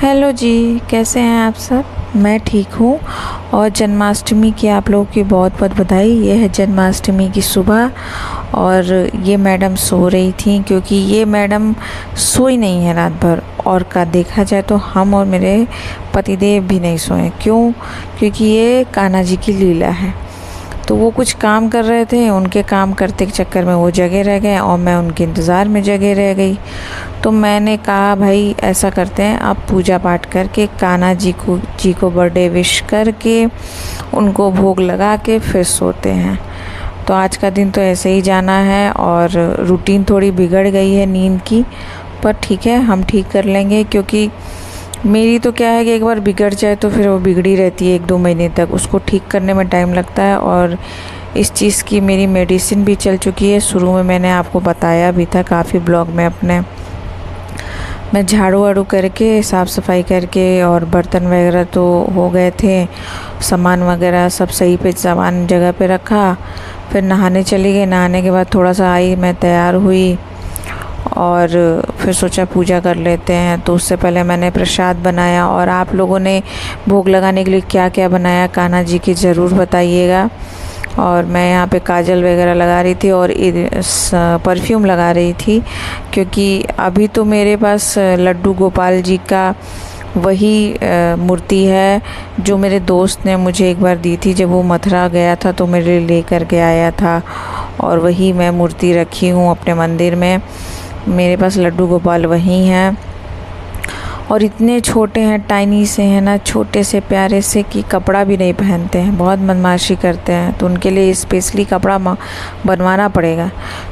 Hello जी, कैसे हैं आप सब। मैं ठीक हूँ। और जन्माष्टमी की आप लोगों की बहुत बहुत बधाई। ये है जन्माष्टमी की सुबह और ये मैडम सो रही थी क्योंकि ये मैडम सोई नहीं है रात भर। और का देखा जाए तो हम और मेरे पतिदेव भी नहीं सोए। क्यों? क्योंकि ये कान्हा जी की लीला है। तो वो कुछ काम कर रहे थे, उनके काम करते के चक्कर में वो जगे रह गए और मैं उनके इंतज़ार में जगे रह गई। तो मैंने कहा भाई ऐसा करते हैं, आप पूजा पाठ करके कान्हा जी को बर्थडे विश करके उनको भोग लगा के फिर सोते हैं। तो आज का दिन तो ऐसे ही जाना है और रूटीन थोड़ी बिगड़ गई है नींद की, पर ठीक है, हम ठीक कर लेंगे। क्योंकि मेरी तो क्या है कि एक बार बिगड़ जाए तो फिर वो बिगड़ी रहती है 1-2 महीने तक, उसको ठीक करने में टाइम लगता है। और इस चीज़ की मेरी मेडिसिन भी चल चुकी है। शुरू में मैंने आपको बताया भी था काफ़ी ब्लॉग में अपने। मैं झाड़ू वाड़ू करके साफ़ सफाई करके और बर्तन वगैरह तो हो गए थे, सामान वगैरह सब सही पे सामान जगह पे रखा। फिर नहाने चली गई। नहाने के बाद थोड़ा सा आई, मैं तैयार हुई और फिर सोचा पूजा कर लेते हैं। तो उससे पहले मैंने प्रसाद बनाया। और आप लोगों ने भोग लगाने के लिए क्या क्या बनाया कान्हा जी की ज़रूर बताइएगा। और मैं यहाँ पे काजल वगैरह लगा रही थी और परफ्यूम लगा रही थी, क्योंकि अभी तो मेरे पास लड्डू गोपाल जी का वही मूर्ति है जो मेरे दोस्त ने मुझे एक बार दी थी जब वो मथुरा गया था, तो मेरे लिए लेकर के आया था। और वही मैं मूर्ति रखी हूँ अपने मंदिर में। मेरे पास लड्डू गोपाल वही हैं और इतने छोटे हैं, टाइनी से हैं ना, छोटे से प्यारे से कि कपड़ा भी नहीं पहनते हैं, बहुत बदमाशी करते हैं। तो उनके लिए स्पेशली कपड़ा बनवाना पड़ेगा।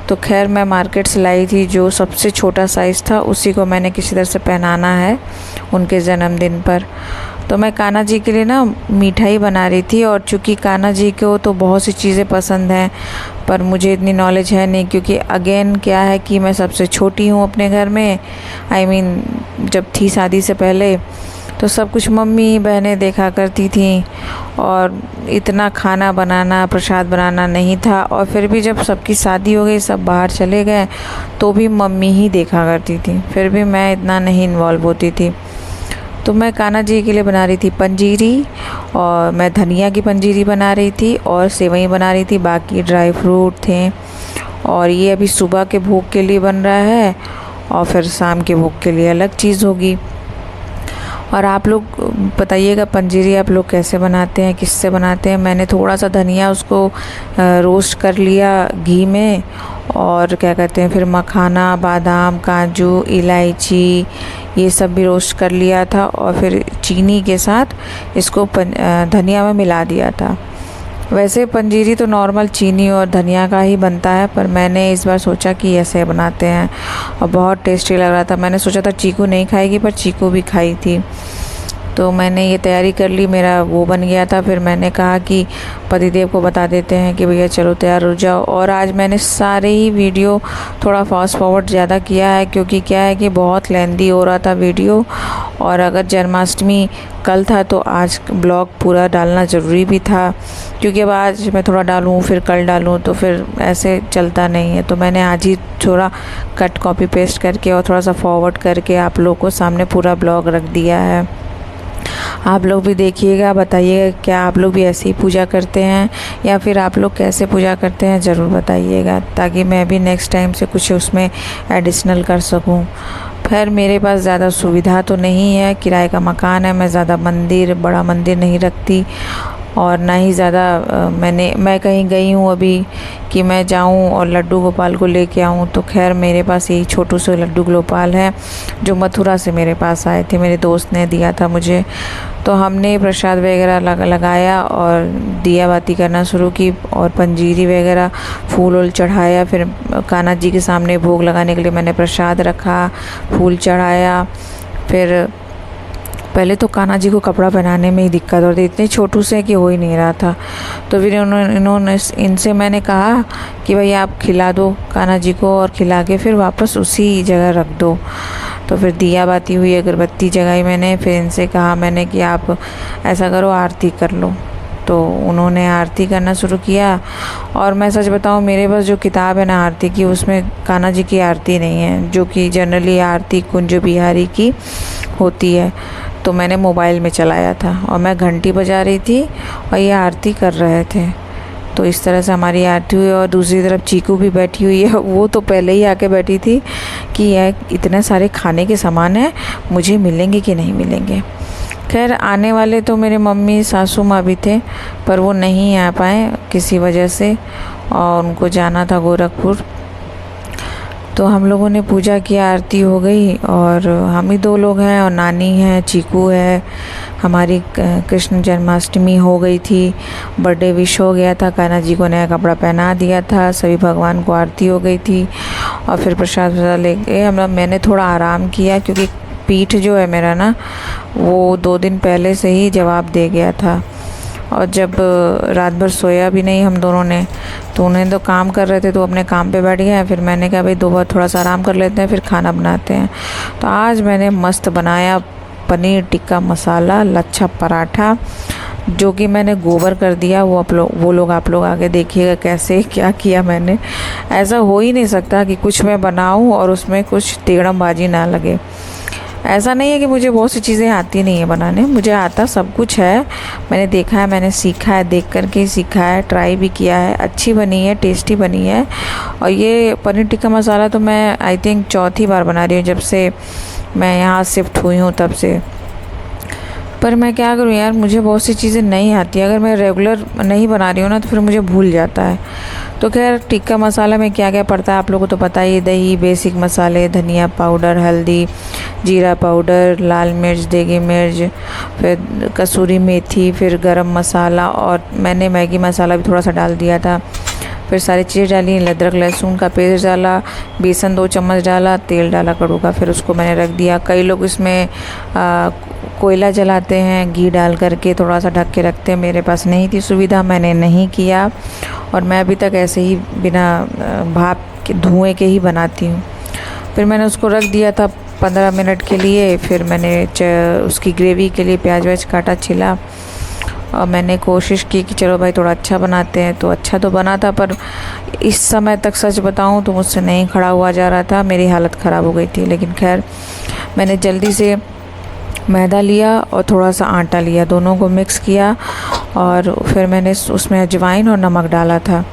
तो खैर मैं मार्केट से लाई थी जो सबसे छोटा साइज़ था, उसी को मैंने किसी तरह से पहनाना है उनके जन्मदिन पर। तो मैं कान्हा जी के लिए ना मिठाई बना रही थी। और चूँकि कान्हा जी को तो बहुत सी चीज़ें पसंद हैं, पर मुझे इतनी नॉलेज है नहीं, क्योंकि अगेन क्या है कि मैं सबसे छोटी हूँ अपने घर में। जब थी शादी से पहले तो सब कुछ मम्मी बहनें देखा करती थी और इतना खाना बनाना प्रसाद बनाना नहीं था। और फिर भी जब सबकी शादी हो गई, सब बाहर चले गए, तो भी मम्मी ही देखा करती थी, फिर भी मैं इतना नहीं इन्वॉल्व होती थी। तो मैं कान्हा जी के लिए बना रही थी पंजीरी, और मैं धनिया की पंजीरी बना रही थी और सेवई बना रही थी, बाकी ड्राई फ्रूट थे। और ये अभी सुबह के भोग के लिए बन रहा है और फिर शाम के भोग के लिए अलग चीज़ होगी। और आप लोग बताइएगा पंजीरी आप लोग कैसे बनाते हैं, किससे बनाते हैं। मैंने थोड़ा सा धनिया उसको रोस्ट कर लिया घी में, और क्या कहते हैं फिर मखाना, बादाम, काजू, इलायची ये सब भी रोस्ट कर लिया था। और फिर चीनी के साथ इसको धनिया में मिला दिया था। वैसे पंजीरी तो नॉर्मल चीनी और धनिया का ही बनता है, पर मैंने इस बार सोचा कि ऐसे बनाते हैं और बहुत टेस्टी लग रहा था। मैंने सोचा था चीकू नहीं खाएगी, पर चीकू भी खाई थी। तो मैंने ये तैयारी कर ली, मेरा वो बन गया था। फिर मैंने कहा कि पतिदेव को बता देते हैं कि भैया चलो तैयार हो जाओ। और आज मैंने सारे ही वीडियो थोड़ा फास्ट फॉरवर्ड ज़्यादा किया है, क्योंकि क्या है कि बहुत लेंदी हो रहा था वीडियो। और अगर जन्माष्टमी कल था तो आज ब्लॉग पूरा डालना ज़रूरी भी था, क्योंकि अब आज मैं थोड़ा डालूँ फिर कल डालूँ तो फिर ऐसे चलता नहीं है। तो मैंने आज ही थोड़ा कट कॉपी पेस्ट करके और थोड़ा सा फॉरवर्ड करके आप लोगों को सामने पूरा ब्लॉग रख दिया है। आप लोग भी देखिएगा, बताइएगा क्या आप लोग भी ऐसे ही पूजा करते हैं या फिर आप लोग कैसे पूजा करते हैं, ज़रूर बताइएगा, ताकि मैं भी नेक्स्ट टाइम से कुछ उसमें एडिशनल कर सकूं। खैर मेरे पास ज़्यादा सुविधा तो नहीं है, किराए का मकान है, मैं ज़्यादा बड़ा मंदिर नहीं रखती। और ना ही ज़्यादा मैं कहीं गई हूँ अभी कि मैं जाऊँ और लड्डू गोपाल को लेके आऊँ। तो खैर मेरे पास यही छोटू से लड्डू गोपाल है जो मथुरा से मेरे पास आए थे, मेरे दोस्त ने दिया था मुझे। तो हमने प्रसाद वगैरह लगाया और दिया बाती करना शुरू की और पंजीरी वगैरह फूल वूल चढ़ाया। फिर कान्हा जी के सामने भोग लगाने के लिए मैंने प्रसाद रखा, फूल चढ़ाया। फिर पहले तो कान्हा जी को कपड़ा पहनाने में ही दिक्कत होती, इतने छोटू से कि हो ही नहीं रहा था। तो फिर इनसे मैंने कहा कि भाई आप खिला दो कान्हा जी को, और खिला के फिर वापस उसी जगह रख दो। तो फिर दिया बाती हुई, अगरबत्ती जगाई मैंने। फिर इनसे कहा मैंने कि आप ऐसा करो आरती कर लो। तो उन्होंने आरती करना शुरू किया। और मैं सच बताऊं, मेरे पास जो किताब है ना आरती की, उसमें कान्हा जी की आरती नहीं है, जो कि जनरली आरती कुंज बिहारी की होती है। तो मैंने मोबाइल में चलाया था और मैं घंटी बजा रही थी और ये आरती कर रहे थे। तो इस तरह से हमारी आरती हुई। और दूसरी तरफ चीकू भी बैठी हुई है, वो तो पहले ही आके बैठी थी कि यह इतने सारे खाने के सामान हैं, मुझे मिलेंगे कि नहीं मिलेंगे। खैर, आने वाले तो मेरे मम्मी सासू माँ भी थे, पर वो नहीं आ पाए किसी वजह से, और उनको जाना था गोरखपुर। तो हम लोगों ने पूजा की, आरती हो गई, और हम ही 2 लोग हैं और नानी है, चीकू है। हमारी कृष्ण जन्माष्टमी हो गई थी, बर्थडे विश हो गया था, कान्हा जी को नया कपड़ा पहना दिया था, सभी भगवान को आरती हो गई थी। और फिर प्रसाद लेके मैंने थोड़ा आराम किया, क्योंकि पीठ जो है मेरा ना, वो 2 दिन पहले से ही जवाब दे गया था। और जब रात भर सोया भी नहीं हम दोनों ने, तो उन्हें तो काम कर रहे थे तो अपने काम पे बैठ गए। फिर मैंने कहा भाई दोपहर थोड़ा सा आराम कर लेते हैं, फिर खाना बनाते हैं। तो आज मैंने मस्त बनाया पनीर टिक्का मसाला लच्छा पराठा, जो कि मैंने गोबर कर दिया। वो लोग आप लोग आगे देखिएगा कैसे क्या किया मैंने। ऐसा हो ही नहीं सकता कि कुछ मैं बनाऊँ और उसमें कुछ टेढ़मबाजी ना लगे। ऐसा नहीं है कि मुझे बहुत सी चीज़ें आती नहीं है बनाने, मुझे आता सब कुछ है। मैंने देखा है, मैंने सीखा है, देख कर के सीखा है, ट्राई भी किया है, अच्छी बनी है, टेस्टी बनी है। और ये पनीर टिक्का मसाला तो मैं आई थिंक 4थी बार बना रही हूँ जब से मैं यहाँ शिफ्ट हुई हूँ तब से। पर मैं क्या करूँ यार, मुझे बहुत सी चीज़ें नहीं आती। अगर मैं रेगुलर नहीं बना रही हूँ ना, तो फिर मुझे भूल जाता है। तो खैर, टिक्का मसाला में क्या क्या पड़ता है आप लोगों को तो पता ही है। दही, बेसिक मसाले, धनिया पाउडर, हल्दी, जीरा पाउडर, लाल मिर्च, देगी मिर्च, फिर कसूरी मेथी, फिर गरम मसाला, और मैंने मैगी मसाला भी थोड़ा सा डाल दिया था। फिर सारी चीज़ें डाली, अदरक लहसुन का पेस्ट डाला, बेसन 2 चम्मच डाला, तेल डाला कड़ू का, फिर उसको मैंने रख दिया। कई लोग इसमें कोयला जलाते हैं, घी डाल करके थोड़ा सा ढक के रखते हैं। मेरे पास नहीं थी सुविधा, मैंने नहीं किया, और मैं अभी तक ऐसे ही बिना भाप के धुएँ के ही बनाती हूँ। फिर मैंने उसको रख दिया था 15 मिनट के लिए। फिर मैंने उसकी ग्रेवी के लिए प्याज व्याज काटा, छिला, और मैंने कोशिश की कि चलो भाई थोड़ा अच्छा बनाते हैं। तो अच्छा तो बना था, पर इस समय तक सच बताऊं तो मुझसे नहीं खड़ा हुआ जा रहा था, मेरी हालत ख़राब हो गई थी। लेकिन खैर, मैंने जल्दी से मैदा लिया और थोड़ा सा आटा लिया, दोनों को मिक्स किया, और फिर मैंने उसमें अजवाइन और नमक डाला था।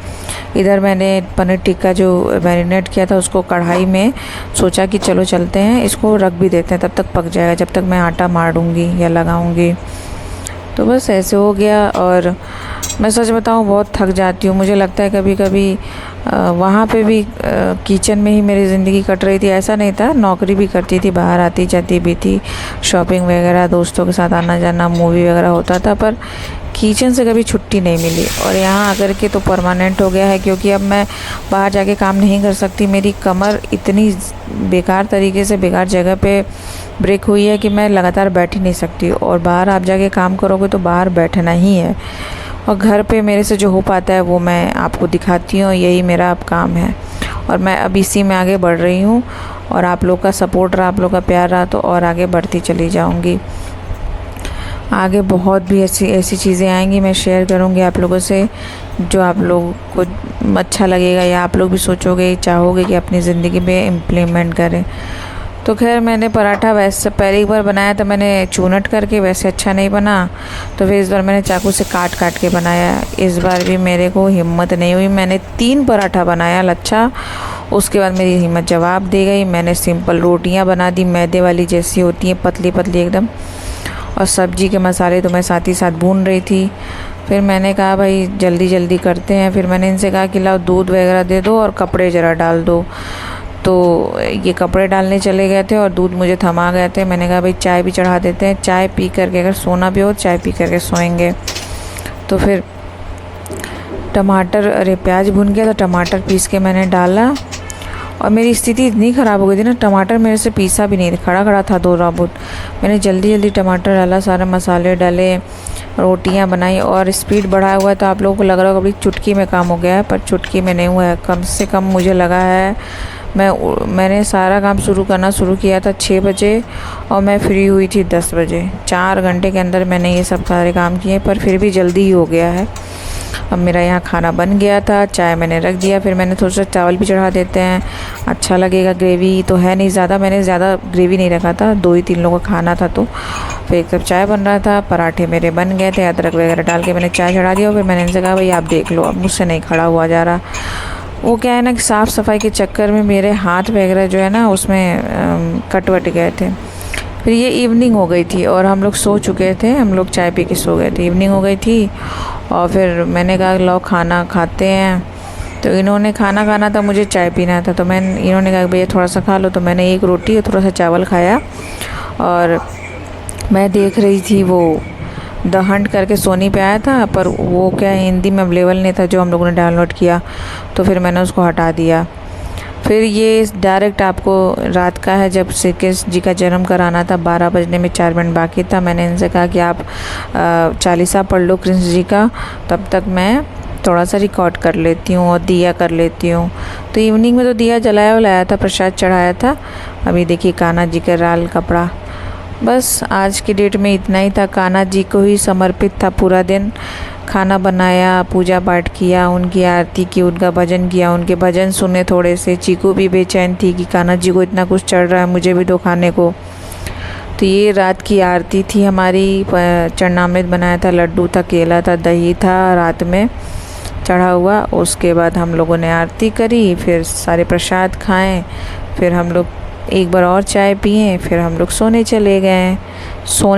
इधर मैंने पनीर टिक्का जो मैरिनेट किया था उसको कढ़ाई में सोचा कि चलो चलते हैं, इसको रख भी देते हैं, तब तक पक जाएगा, जब तक मैं आटा मारूंगी या लगाऊंगी। तो बस ऐसे हो गया। और मैं सच बताऊं, बहुत थक जाती हूँ। मुझे लगता है कभी कभी वहाँ पे भी किचन में ही मेरी ज़िंदगी कट रही थी। ऐसा नहीं था, नौकरी भी करती थी, बाहर आती जाती भी थी, शॉपिंग वगैरह, दोस्तों के साथ आना जाना, मूवी वगैरह होता था, पर किचन से कभी छुट्टी नहीं मिली। और यहाँ आकर के तो परमानेंट हो गया है, क्योंकि अब मैं बाहर जाके काम नहीं कर सकती। मेरी कमर इतनी बेकार तरीके से बेकार जगह पे ब्रेक हुई है कि मैं लगातार बैठ ही नहीं सकती। और बाहर आप जाके काम करोगे तो बाहर बैठना ही है, और घर पे मेरे से जो हो पाता है वो मैं आपको दिखाती हूँ, यही मेरा अब काम है। और मैं अब इसी में आगे बढ़ रही हूँ, और आप लोग का सपोर्ट रहा, आप लोग का प्यार रहा, तो और आगे बढ़ती चली जाऊँगी। आगे बहुत भी ऐसी चीज़ें आएंगी, मैं शेयर करूँगी आप लोगों से, जो आप लोगों को अच्छा लगेगा, या आप लोग भी सोचोगे, चाहोगे कि अपनी ज़िंदगी में इम्प्लीमेंट करें। तो खैर, मैंने पराठा वैसे पहली बार बनाया तो मैंने चूनट करके, वैसे अच्छा नहीं बना, तो फिर इस बार मैंने चाकू से काट काट के बनाया। इस बार भी मेरे को हिम्मत नहीं हुई, मैंने 3 पराठा बनाया लच्छा। उसके बाद मेरी हिम्मत जवाब दे गई, मैंने सिंपल रोटियां बना दी, मैदे वाली जैसी होती हैं, पतली पतली एकदम। और सब्जी के मसाले तो मैं साथ ही साथ भून रही थी। फिर मैंने कहा भाई जल्दी जल्दी करते हैं। फिर मैंने इनसे कहा कि लाओ दूध वगैरह दे दो और कपड़े ज़रा डाल दो। तो ये कपड़े डालने चले गए थे और दूध मुझे थमा गए थे। मैंने कहा भाई चाय भी चढ़ा देते हैं, चाय पी करके अगर सोना भी हो चाय पी करके सोएंगे। तो फिर टमाटर, अरे प्याज भुन गया, तो टमाटर पीस के मैंने डाला, और मेरी स्थिति इतनी ख़राब हो गई थी ना, टमाटर मेरे से पीसा भी नहीं, खड़ा खड़ा था 2 राबुत। मैंने जल्दी जल्दी टमाटर डाला, सारे मसाले डाले, रोटियां बनाई, और स्पीड बढ़ाया हुआ है तो आप लोगों को लग रहा होगा अभी चुटकी में काम हो गया है, पर चुटकी में नहीं हुआ है। कम से कम मुझे लगा है मैंने सारा काम शुरू किया था 6 बजे और मैं फ्री हुई थी 10 बजे। 4 घंटे के अंदर मैंने ये सब सारे काम किए, पर फिर भी जल्दी ही हो गया है। अब मेरा यहाँ खाना बन गया था, चाय मैंने रख दिया, फिर मैंने थोड़ा सा चावल भी चढ़ा देते हैं, अच्छा लगेगा। ग्रेवी तो है नहीं ज़्यादा, मैंने ज़्यादा ग्रेवी नहीं रखा था, 2 ही 3 लोगों का खाना था। तो फिर एक कप चाय बन रहा था, पराठे मेरे बन गए थे, अदरक वगैरह डाल के मैंने चाय चढ़ा दिया। और फिर मैंने इनसे कहा भाई आप देख लो, अब मुझसे नहीं खड़ा हुआ जा रहा। वो क्या है ना कि साफ़ सफाई के चक्कर में मेरे हाथ वगैरह जो है ना उसमें कट वट गए थे। फिर ये इवनिंग हो गई थी और हम लोग सो चुके थे, हम लोग चाय पी के सो गए थे, इवनिंग हो गई थी। और फिर मैंने कहा लो खाना खाते हैं, तो इन्होंने खाना खाना था, मुझे चाय पीना था। तो इन्होंने कहा भैया थोड़ा सा खा लो, तो मैंने एक रोटी और थोड़ा सा चावल खाया। और मैं देख रही थी वो द हंट करके सोनी पे आया था, पर वो क्या हिंदी में अवेलेबल नहीं था जो हम लोगों ने डाउनलोड किया, तो फिर मैंने उसको हटा दिया। फिर ये डायरेक्ट आपको रात का है, जब श्री कृष्ण जी का जन्म कराना था, 12 बजने में 4 मिनट बाकी था। मैंने इनसे कहा कि आप चालीसा पढ़ लो कृष्ण जी का, तब तक मैं थोड़ा सा रिकॉर्ड कर लेती हूँ और दिया कर लेती हूँ। तो इवनिंग में तो दिया जलाया वलाया था, प्रसाद चढ़ाया था। अभी देखिए कान्हा जी का लाल कपड़ा। बस आज की डेट में इतना ही था, कान्हा जी को ही समर्पित था पूरा दिन। खाना बनाया, पूजा पाठ किया, उनकी आरती की, उनका भजन किया, उनके भजन सुने थोड़े से। चीकू भी बेचैन थी कि कान्हा जी को इतना कुछ चढ़ रहा है, मुझे भी दो खाने को। तो ये रात की आरती थी हमारी। चरणामृत बनाया था, लड्डू था, केला था, दही था रात में चढ़ा हुआ। उसके बाद हम लोगों ने आरती करी, फिर सारे प्रसाद खाएं, फिर हम लोग एक बार और चाय पिए, फिर हम लोग सोने चले गए। सोने